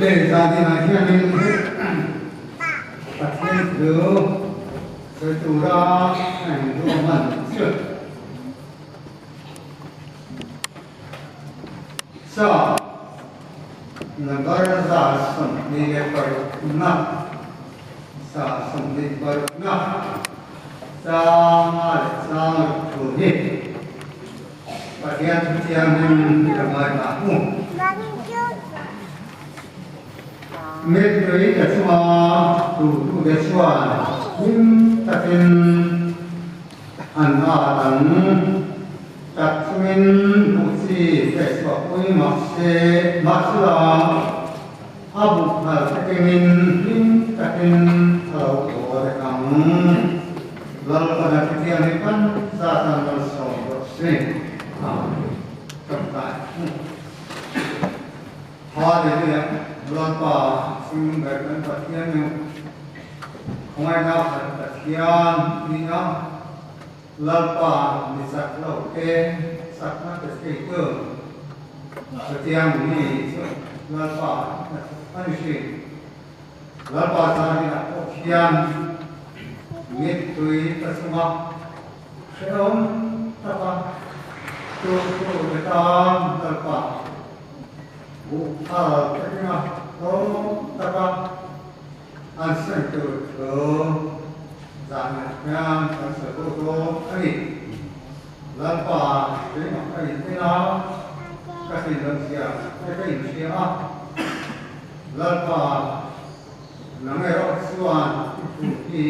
để gia đình là hiện mình phát hiện thứ rồi tụ ra hành đồ mẩn chưa sao negara za sendiri pernah sangat sulit bagian yang ramai aku melalui semua tujuh desuan tapi anak takmin busi sesuatu masalah abu takmin takmin kalau orang lalu pada kejadian kan saat tanggal 10 terkait hal itu ya berapa sumber bagian yang mengenai bagian ini lalpa bisa lauke sakna keske setiang ini lalpa manusia lalpa tadi nak oksian mitui tersumah seom apa tu betam lalpa bukan kerana apa asal tu jangan tersebut ini lalpa ini ini kasih manusia manusia lalpa namanya suan ini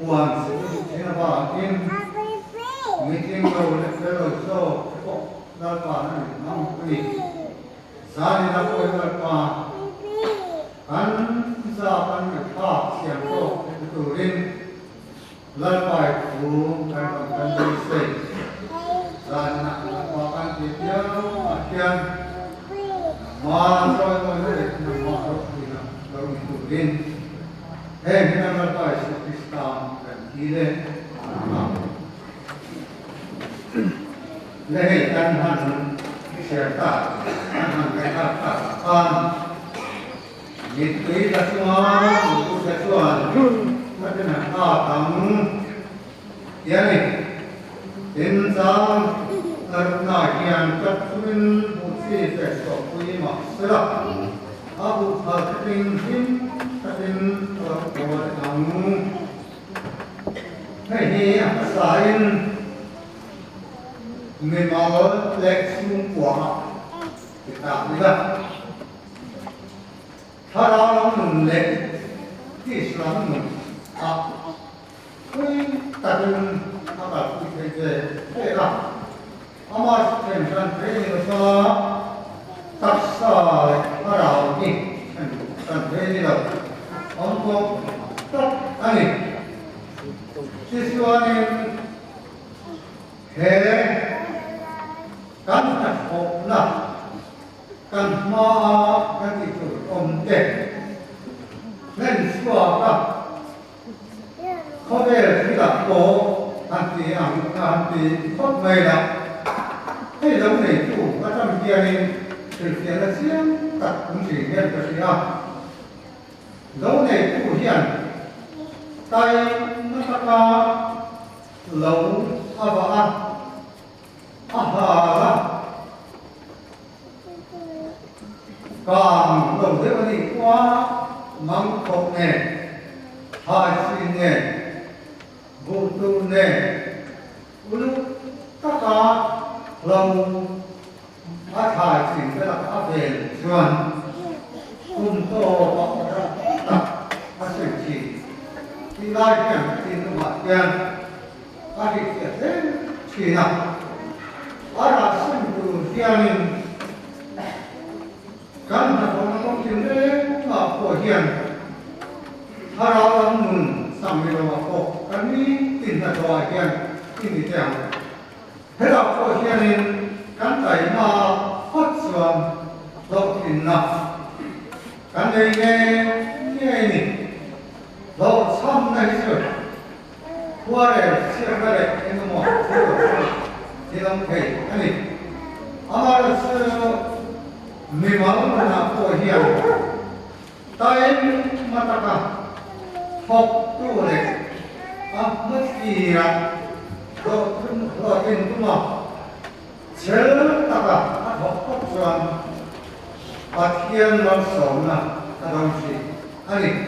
uang siapa ini meeting kalau lalpa ini saya nak lalpa kan zaman kita siang turin lalpa itu kan bisa dan nak makan dia akhir masuk ke masuk kita lalu turin kita lalpa itu Islam dan kita lehikan han siapa han kita kan itu semua itu sesuatu macam apa ya nih insan karena yang tertuin bukti sesuatu ini masalah abu tertinggi buat kamu ini apa selain memang leksim kuah kita lihat kalau menolak Islam tapi apa kita amat tentang ini tak sah kalau ini tentang ini untuk tak ani sesuatu kan tak lah kan mau kan itu deh nên suara không biết là có anh thì phát mày là cái giống này chủ các trăm kia này từ phía là xiên tập cũng chỉ nghe cái gì à giống này chủ hiện tay nó phát ra lâu còn đầu tiên là gì qua mong phục nè hai xin nè vô tu nè lúc tất cả lòng phát hại xin cái là phát về chuẩn cùng tô bọc ra tập phát triển chỉ khi lai chẳng xin nó mặt quen phát triển thế chỉ nào là sinh từ thiên kan orang sini apa hian harapan nun sambil apa kami tinta doa hian ini tiang hera apa hian kan tai ma hot suam lo tinna kan dei ne ini lo sam nai su kuare siapa le ini mo dalam kai ani amar mi máu na po hiền tay mataka học tu này mất gì là lo tin cũng mà chế taka học học chuẩn thiên long sống na đồng chí anh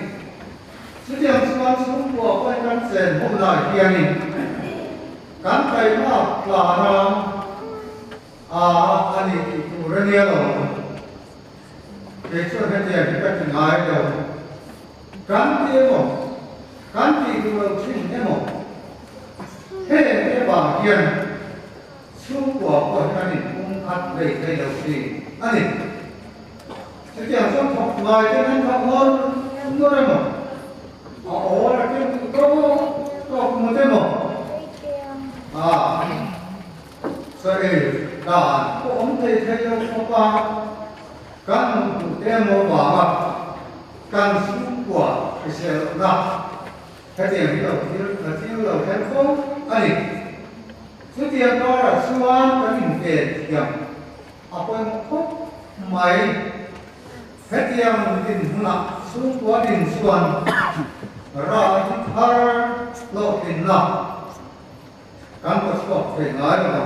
sự kiện sáng sớm của quan căn sen hôm nay hiền cán tay mà là nam anh chủ任nhiều để cho cái tiền cái chuyện này rồi cán tiền một cán tiền của chính thế một thế cái bảo hiền số của anh cũng thật để cái đầu tiên anh sự kiện sáng học ngoài cho nên học hơn nữa đấy mà là cái có một thế một rồi đàn có ông thầy thầy đâu có qua căn cụ tem mô bảo căn xuống của cái xe nào cái tiền đầu tiên là tiền đầu tiên không anh số tiền đó là xuân cái mình về tiền quên một khúc máy cái tiền tiền là xuống của tiền xuân rồi thar lộ tiền nào căn có số phải nói rồi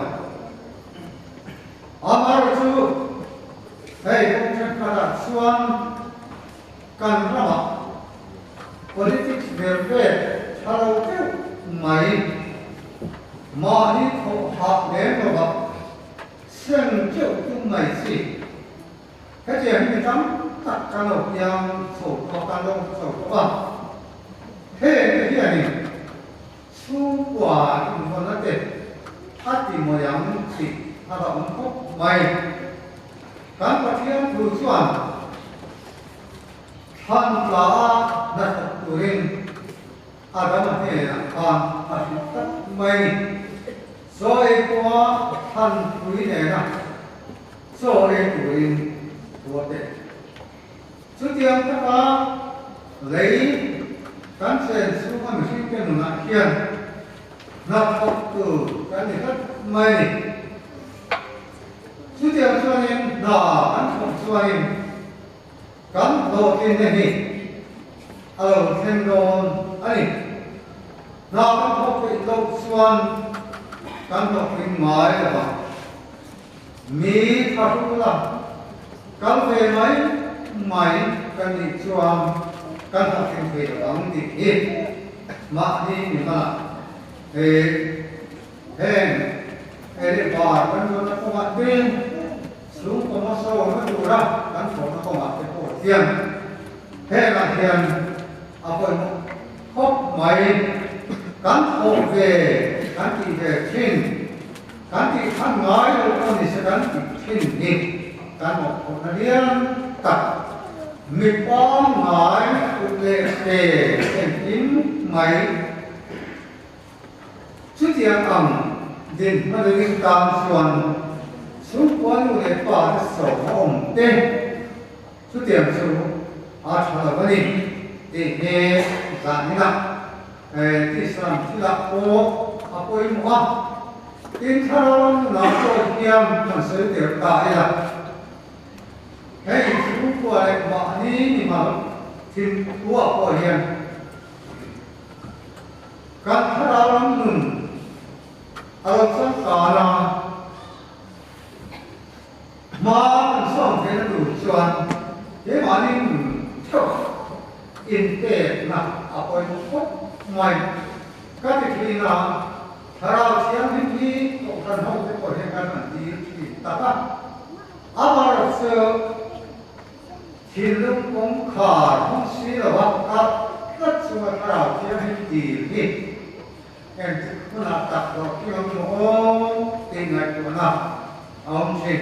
Amaru hey bukan pada suan kan nama politik berbe kalau tu mai mari kau hak ne bawa sen jauh tu mai si kerja ni tam tak kalau yang kalau apa hey dia ni suwa informasi hati moyang si ada untuk mai kan pasien tujuan tanpa nak turin ada macam kan asal mai soal kuah tan turin era soal turin buat setiap kita lagi kan sen semua mesti kena nakian nak waktu kan itu mai Setiap suanin, kan suanin, kan lo ini, kalau sendon, ani, kan lo suan, kan lo mai apa, mi karulah, kan mai kan di suan, kan hakim orang di mak ni mana, Eri bar kan tu nak komat bin, sung komat sawah kan tu lah, kan tu nak komat tu tiang, lah tiang, apa ni, kop mai, kan kop ve, kan ti ve kin, kan ti kan ngai tu kan di sekan ti kin ni, kan kop nadian tak, mipam ngai tu le kin mai, setiap din madaling tamsuan sukuan ulit pa sa sohong din sutiang su athalabani he zanina tisram sila ko apoy mo tin tharon na so kiam na sa dir taila hey sukuan ma ni ma tin tuwa ko hian kan tharon nun alam sana mà xong thế là đủ chuẩn thế mà nên chọc in tệ là ở bên phúc ngoài các cái là thao chiếm đi cộng thân hậu cái của hiện căn bản gì thì ta mà là sơ thì lúc cũng khả không suy là bắt các rất nhiều thao chiếm đi em cũng là tập được cái ông tình ngày của nó ông gì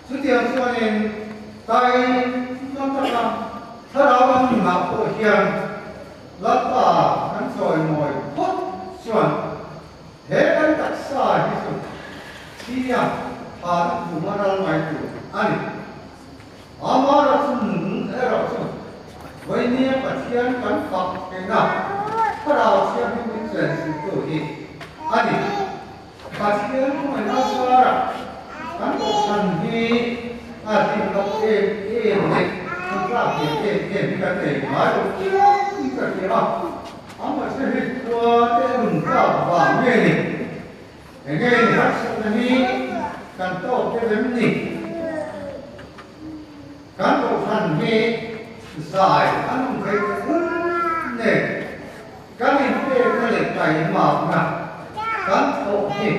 suốt tiền cho nên tay nó chắc làถ้าเราหนักโอเชียนแล้วก็นั้นสวยหมวยพุทธส่วนเหตุการณ์ตัดสายที่สุดที่ยังผ่านผู้มาเราไม่ถูกอันนี้อามาเราสมุนเราสมุนวันนี้ปัจจัยการฝักเองนะถ้าเราเชื่อที่เป็นเรื่องสิ่งตัวนี้อันนี้ปัจจัยมันน่าสวรรค์การตัดสันที่ thì nó em này không ra em cái này nói được chứ cái gì đó mà sẽ hết qua cái đừng ra và nghe này nghe này hát sẽ đi cần tốt cái vấn gì cán bộ thành nghe giải anh không thấy này các anh cái lệnh tài mạo nè cán bộ thì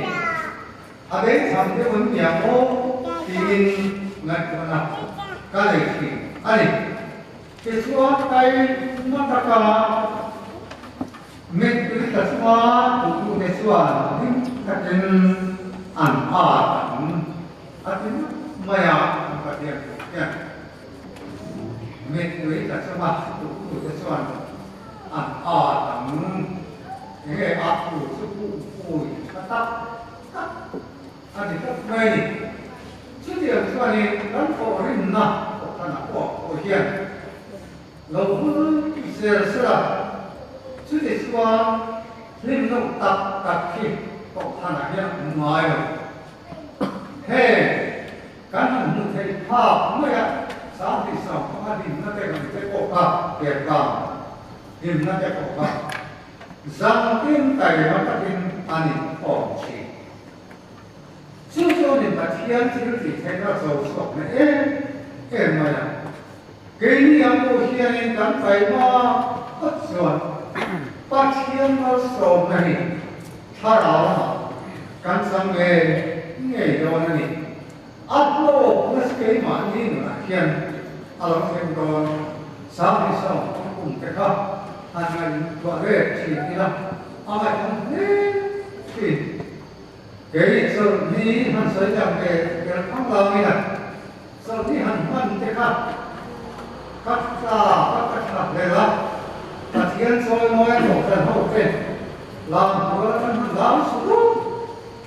ở đấy thằng cái vấn nhà mô thì ngặt nào cái này thì anh cái số tay nó ta cả mình cứ ta số cũng cái số nhưng cái trên ăn ở trên mày à cái gì nhỉ mình cứ ta số cũng cái số ăn cái áp của số phụ tắc anh thì các mày trước tiên số này đóng cổ hình na thằng cổ hiền lâu hơn giờ là trước tiên số lên nông tập khi cổ thằng hiền ngoài rồi hey cái này mình thấy pháp mới à sáng thì sáng có đi nó cái cổ cả đẹp cả điểm nó cái cổ cả rằng tin tài nó cái tin anh ổn chỉ trước cho nên là thiên chỉ thấy nó giàu sọt này em mà cái này anh tôi hiện nay đang phải mà bất chuẩn bắt thiên nó sọt này thà nào căn sang nghề đó này áp lô nó cái mà như là hiện anh xem còn sáng thì sáng cũng cái khác anh ấy gọi về chỉ là anh ấy không thì cái sự đi hắn sẽ làm cái thắng lợi này sự đi hắn thế khác cắt ra để là thiên soi nói một phần hậu thế làm bữa hắn làm xuống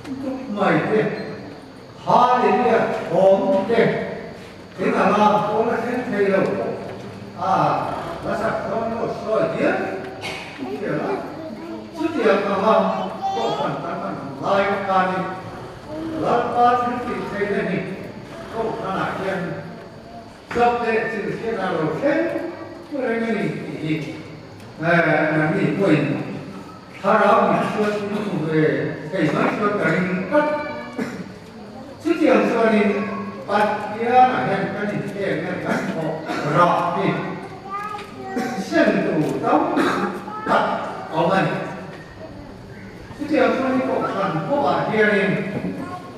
chút mày thế hai đến địa ổn thế thế là làm có là thế thầy đâu là sạch nó soi tiếp thế là chút tiền mà có phần tăng lại cái này là ba thứ gì thế này có khả năng hiện sắp đến sự thế nào rồi thế cái này thì mình quên thà đó mình chưa về cái nói cho cái cắt chút tiền cho nên bắt kia là hiện cái gì thế cái họ rõ đi sinh đủ tống đặt ở đây trước tiên tôi đi cổ phần của bạn kia đi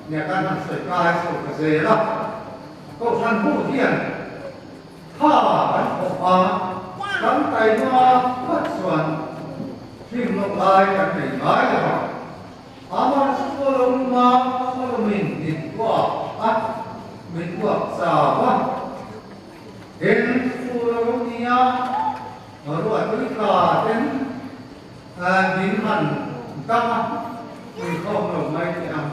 nhà ta làm sợi cài sợi cái gì đó cổ phần của thiền thà bắn cổ bắn tay nó phát xuân phim lộng lại cái này nói là mà số lượng mình đi qua mình qua sao quá đến số lượng nia ở rồi tôi là đến đến hẳn tăng mình không được mấy thì nào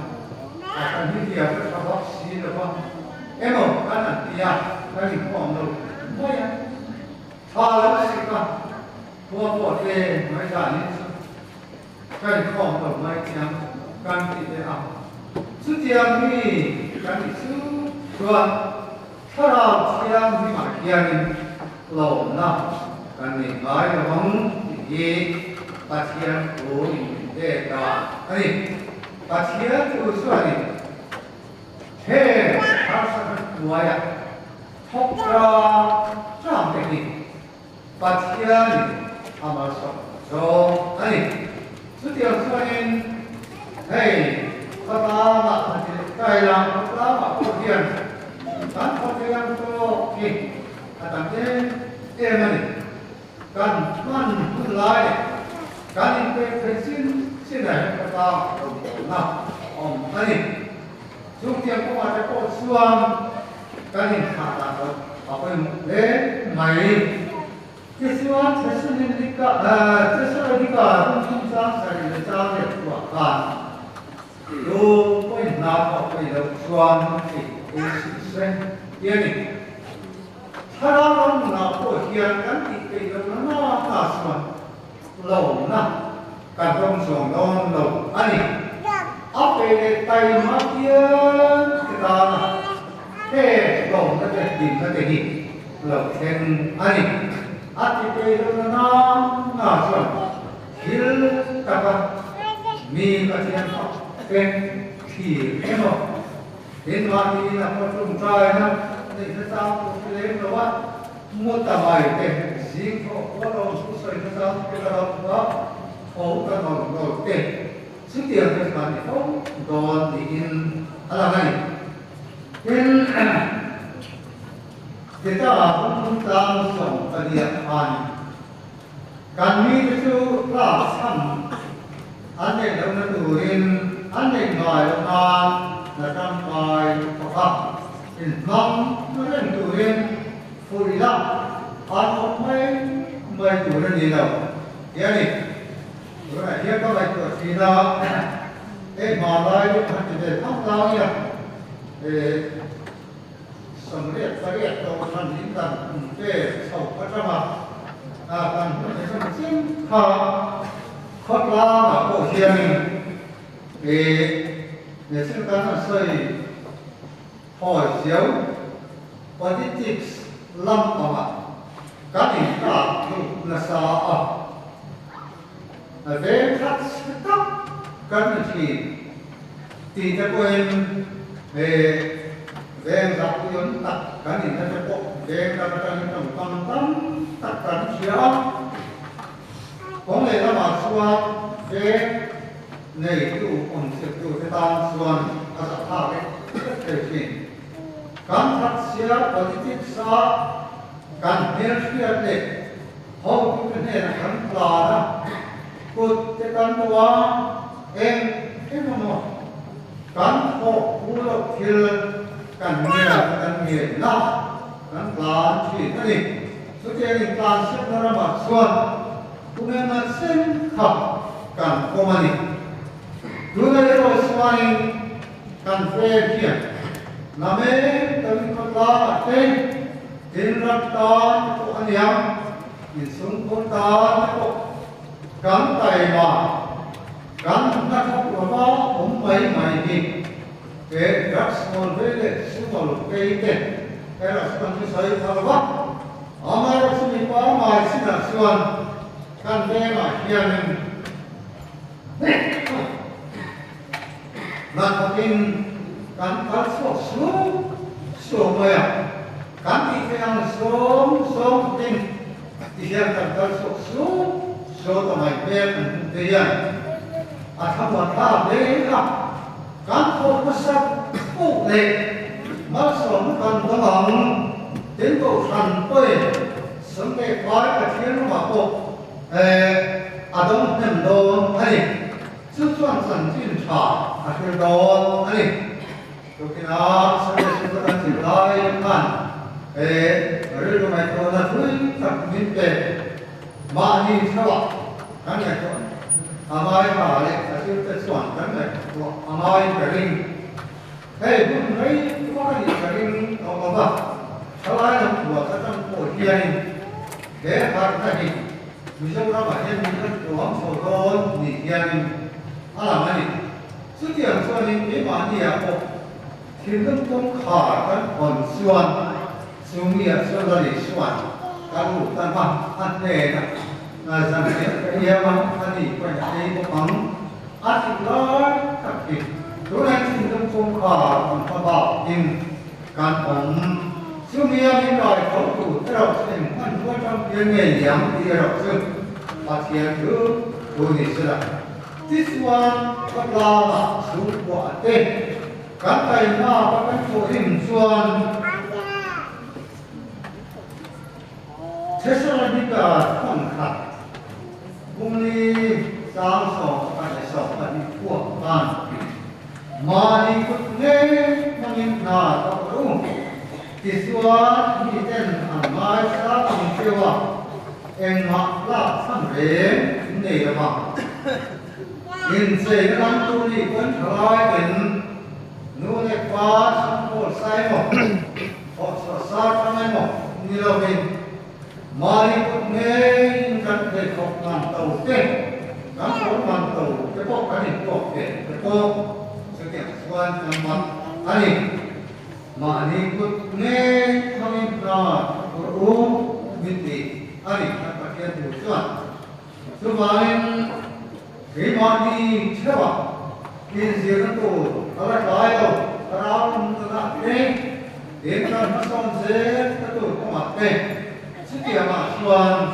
cần như thế các bác sĩ được không em ở cái này thì cái gì không được mấy thà lắm sĩ cả mua bộ đề mấy cái này cái gì không được mấy thì cần gì thế nào trước tiên thì cái gì chứ rồi sau đó thì mà kia mình lẩu nào cái gì nói là không thì bát thiên của để đó 아니 바치야 그것이 아니 해 가서는 뭐야 톡라 짱되니 바치야니 아마서 저 아니 드디어 수아인 헤이 가다마 가이랑 가다마 코디안 난 코디안 또기 가다데 에머니 간만 불라이 간이 그 xin này các ta nào anh chúng ta có mà cái cô xuân cái gì hạ là ở bên lễ mày cái xuân thế xuân đi cả thế xuân đi cả không sao sai để cha để quả cả dù có nào có cái đâu xuân thì cũng sẽ yên đi 사람은 나고 희한한 이때는 나왔으면 나오나 감동성도 아니 앞에 타이마티야 그다음 thế đồ nó sẽ tìm ra cái gì lộc thêm anh thì cái đó nó rồi hiểu các bạn mi cái chuyện đó cái thì cái nó đến mà đi là có trùng trai nó thì nó sao cũng lấy nó quá mua tờ bài cái gì có đâu số sợi nó sao cái đó ổ cái nó cái số tiền cái mà thì không còn thì in là này in kita pun tentang pernyataan kami itu kelas ane dalam turin ane ngai lepas dalam ngai apa inam dalam turin fulilah atau mai turin ni dah ya ni orang dia kau mai tu sila malai itu ada apa yaสำเร็จโตทันนี้กันเจ้าพัฒนาการในสมัยซึ่งข้อลาโอเชียนในซึ่งการใช้หอยเสียว politics ล้ำต่อมาการอินทราดูนัสอาเวทัศน์การที่จะเป็นจากที่ยนตัดกันนี่จะพบจากการที่ต้องตัดกันเสียของในระหว่างส่วนในตู้องค์ตู้ที่ตามส่วนอาศัยท่าเล็กเกิดขึ้นการตัดเสียปฏิทินสาการเลี้ยงเสียเด็กห้องที่เป็นเนี่ยขันปลานะกุดจะกันตัวเองที่มันการพกผู้ลบทิลกันเมียนะกันปลาชีนี่สุดท้ายปลาเส้นระบาดส่วนคุณแม่มาเส้นขับกันโคมานีดูในโลกสวรรค์กันเฟรเทียนน้ำเองตอนนี้ก็ปลาเต็มดินรักตาตัวอันยังยินสุนคนตาตัวกันไตมากันนักขับว่าผมไม่ดีรักสมบูรณ์สุขภาพดีแต่รักสมบูรณ์ใส่ทารวะอามารักสมีป้ามาสินะส่วนการเดินมาเฮียนนั่นก็เป็นการคัดสอบสูงเลยการที่เรียนสูงเป็นที่เรียนการคัดสอบสูงทำไมเป็นเรียนอาทำวันท่าเรียนการโฟกัสปุ๊บเลยมาสอนกันตลอดถึงตัวทันไปสมัยก่อนกับเทียนมาปุ๊บอาดมเห็นโดนอะไรซึ่งส่วนสันติชาอาจจะโดนอะไรตัวกินอาสมัยสุดท้ายที่ได้กันเรื่องไม่ตัวนั้นด้วยกับมิตรมานี่เท่ากันอย่างตัวอามาอีมาเลยแต่ที่จะส่วนกันเลยตัวอามาอีกระดิ่งบุญไม่ว่าอีกระดิ่งเอามาชาวบ้านตัวก็ต้องปวดเยี่ยนหาได้มีเจ้าหน้าที่มีทั้งตัวโสดนี่เยี่ยนอะไรมานี่สุดที่ส่วนนี้มีมานี่อ่ะพวกที่ต้องขาดกันอ่อนส่วนสูงมีส่วนอะไรส่วนการรู้ตั้งว่าอันเด่นสังเกตเยี่ยมอันนี้เป็นไอ้พวกมันอาทิตย์ละกับอีกตัวนั้นที่ต้องขาดมันพอบอกอินการผมซึ่งมีอะไรเขาถูกเราซึ่งมันก็ต้องเป็นเงี้ยที่เราซึ่งอาเทียนคือตัวนี้สิละที่ส่วนก็ลาสูงกว่าเต้การไปมาก็เป็นตัวหินส่วนเทศนาธิการต้องขัดพรุ่งนี้สามสองอันที่สองอันที่พวกกันมาดีกุศลมันยิ่งน่าต้องรู้ที่ส่วนที่เต้นอันไม่ทราบถึงเชื่อว่าเองมาลาสำเร็จนี่ละมั้งยินเสียงนั้นตัวนี้คนทลายเป็นนู่นเอกฟ้าสังโฆไซหมดพอสซาทำไมหมดนี่เราเป็นมาดีกุศลกันเป็นของมันเต่าเต้นการของมันเต่าจะพบกันอีกพวกเด็กจะพบสังเกตส่วนมันอันนี้ mà ni cút nghe không in na ru binti ani các bạn kia tu chuan tu mai khi mà đi chơi vào in riêng tu ở lại lại đâu rau nó đã đến đến cái nó xong dễ cái tu có mặt đây sự kiện mà chuan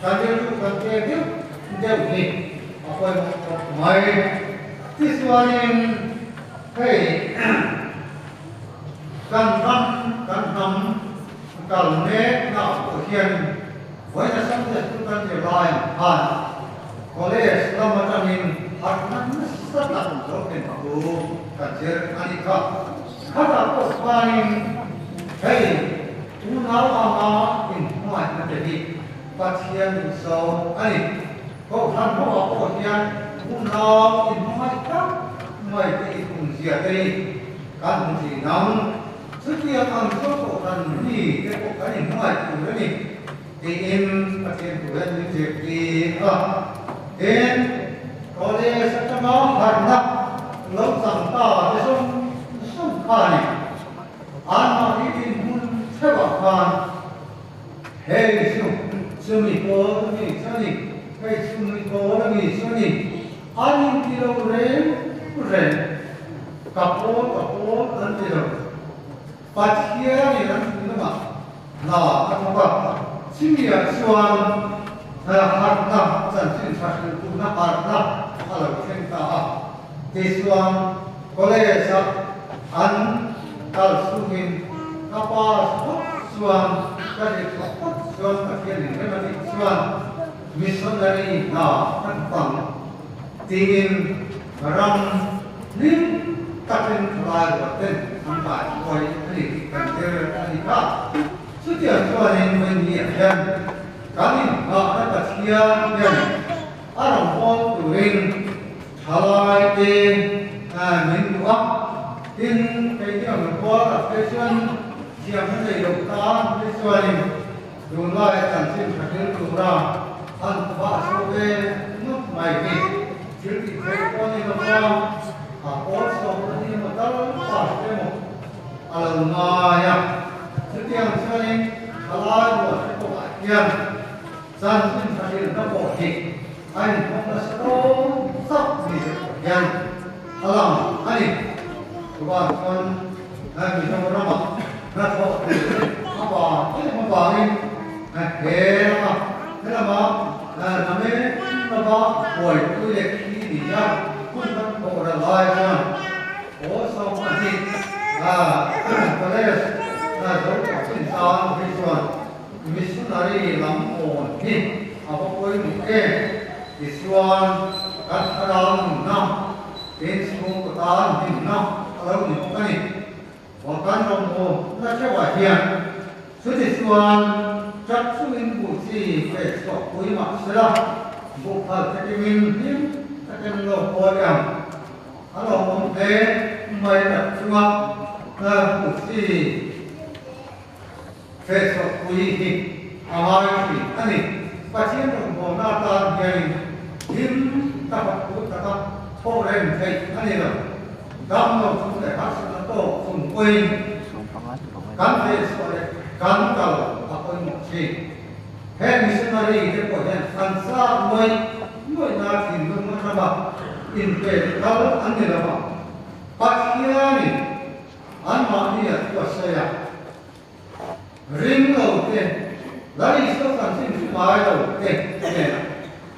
cái điều tu cái điều điều gì apa yang mai tiswanin hey kan ham kal ne na ko hian vai na sam se tu kan je lai han college lama tamin atman sata ro ken aku kan je ani ka khata ko panin hey tu nau ama in mai na te hi pathian so ani ko than ko hian tu nau in mai ka mai te kun sia te kan ji nang sự kiện ăn số của thần gì cái cuộc cái này ngoài của nó đi thì em phát hiện của em như việc gì em có lẽ sẽ cho nó hẳn nặng lâu rằng ta để sống khai này ăn mà đi tìm muốn theo bảo hoàn hay sư mình có gì sao nhỉ hay sư mình có gì sao nhỉ ăn thì đâu rèn cặp ô ăn thì đâu Pathian ni kan nama, na apa? Simia suan harta jantin sahaja tu na harta kalau kita Tisuan kolej an kal suhin apa suan kali suan pathian ni memang suan missionary na kan pang tingin ram lim katen kelai katen sampai koi ini kantor ini kah setiap soalan menyiapkan kami ada pasien yang orang pun tuin halai di minggu in kerja membuat pasien siapa yang dokter pasien jumlah tansin hadir kurang tanpa soal nuk baik jadi telefon ini kurang apa soal ini betul pasti mau almaya setiap sekali halal buat kebahagiaan jangan hadir nabohi ain pembahasan sab di yang alam ani kebahagiaan bisa beramah nato apa ini membangun hera kenapa namanya apa boy tu leki dia pun tak orang lain oh sama ni college doktor insan visual missionary lampon ni apa koi mungkin visual kataran nam Facebook kataran nam kalau ni bukan ni bukan rombo nak cewa dia visual cat suin busi Facebook koi maksudlah bukan kekimin ni kekimin lo koyam kalau mungkin mai nak cuma busi Facebook kui hi awal ki ani pasien rombo nata yang him tapak ku tapak thoren thai ani lo dam lo sudah hasil to sum kui kan Facebook kan kalau apa ini Hei missionary itu punya ansa moi na tindu mana inpe kalau ane lama pakiani an mania tu saya ring laute dari itu sansin cuma laute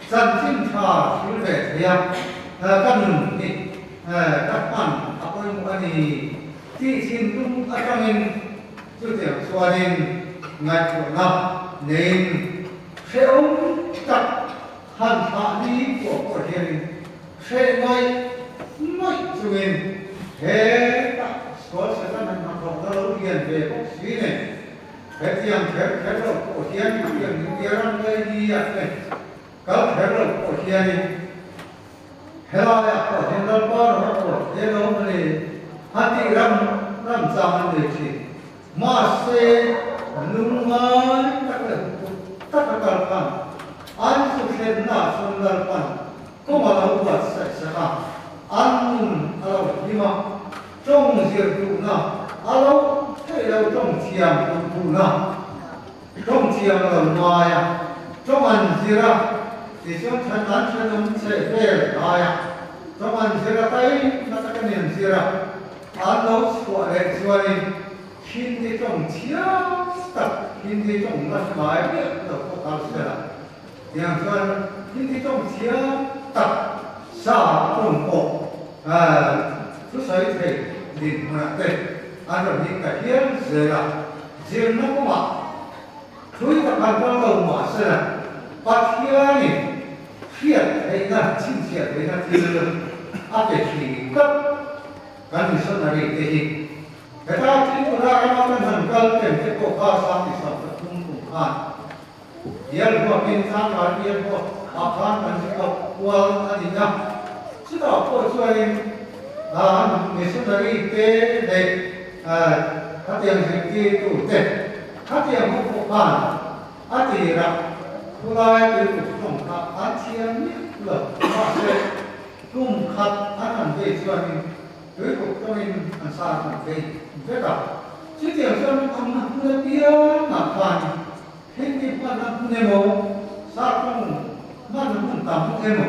sansin cha sudah ya kan ni kapan apa yang ani ti sintung akan sudah suarin ngai na nên sẽ ông tập hành hạ đi của hiền sẽ ngay ngay cho mình thế có sẽ ra mình học học lâu hiền về bác sĩ này thế tiền thế rồi của hiền tiền những kia đang gây đi này có thế rồi của hiền này thế là của hiền đâu có rồi của hiền đâu mà này hati ram zaman này chỉ masih Lumai tak kekalkan, ansuksen na sundarpan, kau malah buat saya, anun kalau lima, cong sirtu na, kalau trong chiang trong thu na trong chiang ở ngoài trong ăn gì ra thì trong chân ăn chân ông sẽ về lại trong ăn gì ra tay nó sẽ cái niệm gì ra ăn lâu của đấy rồi khi đi trong chiang tập khi đi trong nó lại biết được có tạo sự làอย่างเช่นที่ต้องเชื่อตัดสาตรงปกทุกสายเทดินมาเตะอันนี้ก็เฮียนเสียเสียนักว่าคุยกับการเรามาเสียปัจจัยนี้เฮียนไอ้นั่นชิ้นเสียไอ้นั่นที่อาจจะขี้กับการที่สนใจเองแต่ถ้าที่เราเราเป็นคนกันเป็นที่พวกข้าสามที่สามทุ่มทุ่มพันเดี๋ยวพวกเป็นทางการเดี๋ยวพวกอาคารมันจะเอาวัวอันนี้นะสุดท้ายพวกช่วยมีสุดท้ายเตะเด็กถ้าเตรียมสิ่งที่ตู้เตะถ้าเตรียมพวกบ้านอันที่รักผู้ใดเป็นผู้ต้องการอันเทียมนี่หรือว่าเสร็จรุ่มขัดอันนั้นได้ส่วนนี้หรือพวกต้องเป็นอันสร้างมันได้เด็กอะที่เตรียมส่วนทำนักเรียนหนักพันเห็นที่บ้านนั้นเนี่ยโมสร้างบ้านนั้นต่ำเนี่ยโม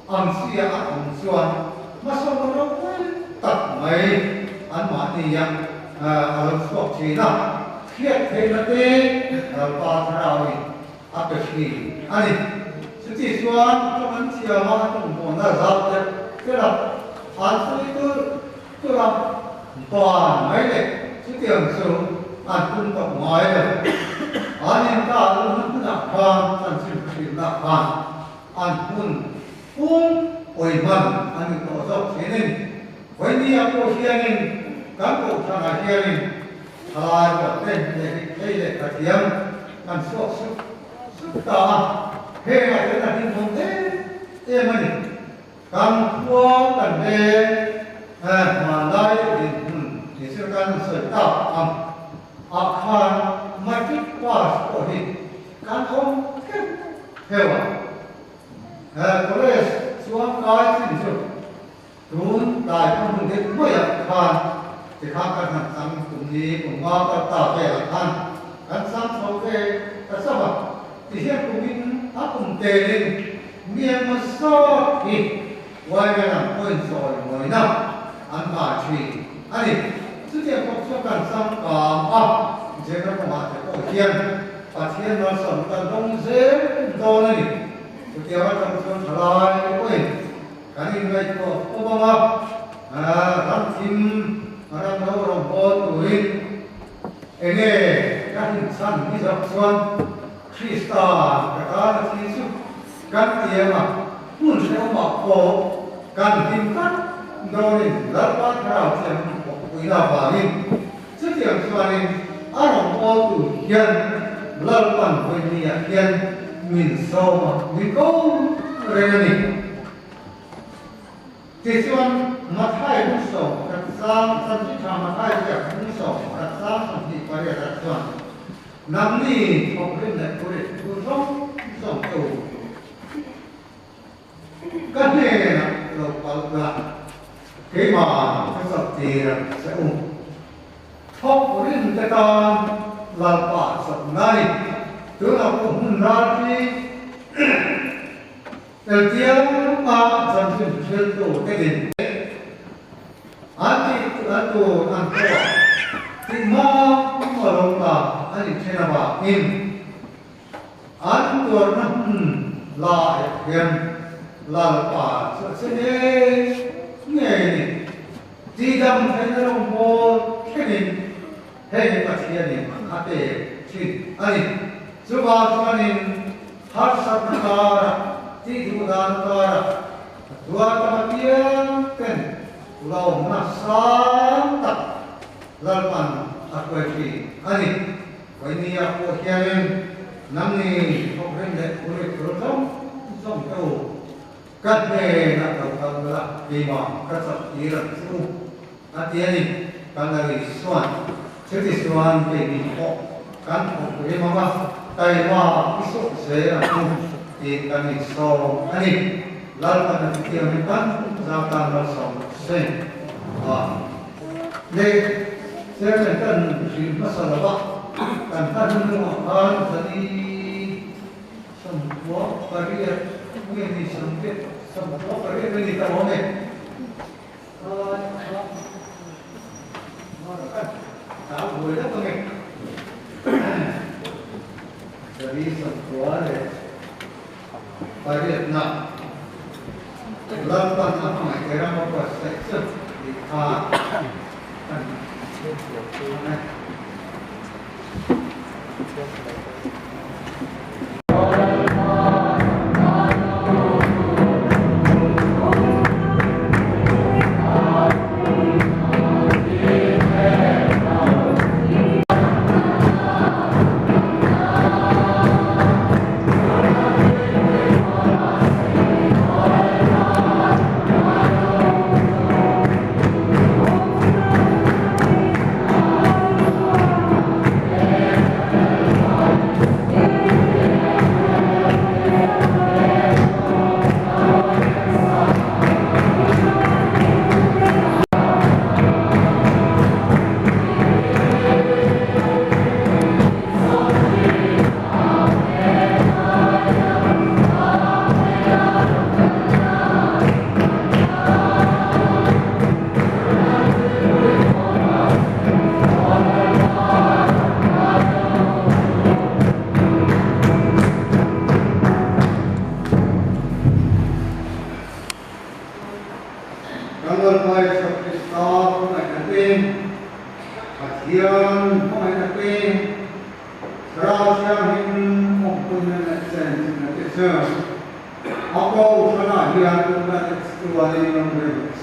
อันเสียอันส่วนมาส่งเราตัดไม่อันมาที่ยังสอบชีนะเครียดเทนเตปาทราวิอัปชีอันนี้สุดที่ส่วนตรงนั้นเสียมาตรงหัวหน้าเราจะก็รับอันสุดก็รับตัวไม่เลยสุดที่อันสูงอันคุณต้องไม่เลยอันนี้ก็อันคุณนักพานอันสิ่งที่นักพานอันคุณโอ้ยมันอันนี้ก็สอบเช่นนี้วันนี้aku hearing kamu cara hearing kalauเป็นเด็กเทียมกันสุดเฮ้ยอะไรนั่นที่ผมมันกันพวกกันมาได้ที่สุดกันสุดอาคารไม่คิดว่าโอ้ยการคงเฮ้ยก็เลยส่วนกายสิ้นสุดรู้ได้คนเด็กไม่อยากทานจะข้ากันสังกลุ่มนี้ผมว่าก็ตาแก่ทานกันสังโซเกกระสับที่เช่นกลุ่มนี้ถ้ากลุ่มเตลินเมียมาสออีกไว้กันคนสอยมวยน้ำอันบาชีอันนี้สุดที่พวกชอบกันสังกามเจ้าก็มาจะก็เทียนปัจเทียนเราสมกันตรงเส้นโตนี่สุดที่ว่าจะชวนทลายก็เองการนี้ไม่ก็อบางว่าทำทีมเราเราบอลตัวเองการสั่งที่สักส่วนคริสต์การที่สุดการเที่ยวมุ่งเชื่อมาโคการทีมกันโดยรัฐบาลเราเชื่อมวินาบาลินซึ่งอย่างส่วนนี้อารมณ์บอลตัวเฮียนรัฐบาลคนนี้เฮียนมินโซมามิโก้เรนิที่ส่วนมาไทยผู้ส่งรักษาสันติธรรมมาไทยจากผู้ส่งรักษาสันติปริยัติส่วนนำนี้ของเรื่องในบริษัทผู้ส่งตัวก็เนี่ยนะเราเปิดละที่มาทดสอบตีนะเสียอุ้มทบเรื่องแต่ตอนเราป่าสับในตัวเราผู้หุ่นราชีแต่เที่ยวมาสันติเชื่อตัวแค่เด่นอันที่ตัวอันตัวที่มาลงมาอันนี้เช่นว่าอินอันตัวนั้นลาเพียงลาป่าเสน่ห์เนี่ยที่ดำเป็นลมโบแค่นี้ให้ปัจจัยนี้ขัดเองชิ้นอันนี้สุภาพสตรีฮัตสัตย์การที่ดูดานการตัวตะเกียงเป็นเราหน้าสามตัดลาปันอักเวทีอันนี้วันนี้aku hearingน้ำนี้เขาเรียนเด็กคนเล็กคนส่งตัวกันเนี่ยนักเราละดีมากกระสับยีรักสู้อันที่นี้กันเลยส่วนเชื่อที่ส่วนเป็นมีพอกันผมเรียนมาว่าแต่ว่าพิสูจน์เสียตุ้มที่กันนี้ส่งอันนี้ลาปันที่เกี่ยวกันจากการเราส่งเส้นเด็กส Saya kan si masalah kan kan tadi semua karya ini sampai semua karya ini tahu ni. Tahu boleh tak ni? Jadi semua ni karya nak lapan apa kira apa section di kan. Tanggal baik seperti setahun naik nating, kajian naik nating, serau siang mempunyai esensi nating. Apa usaha hian tuh nating sesuatu yang berbeda.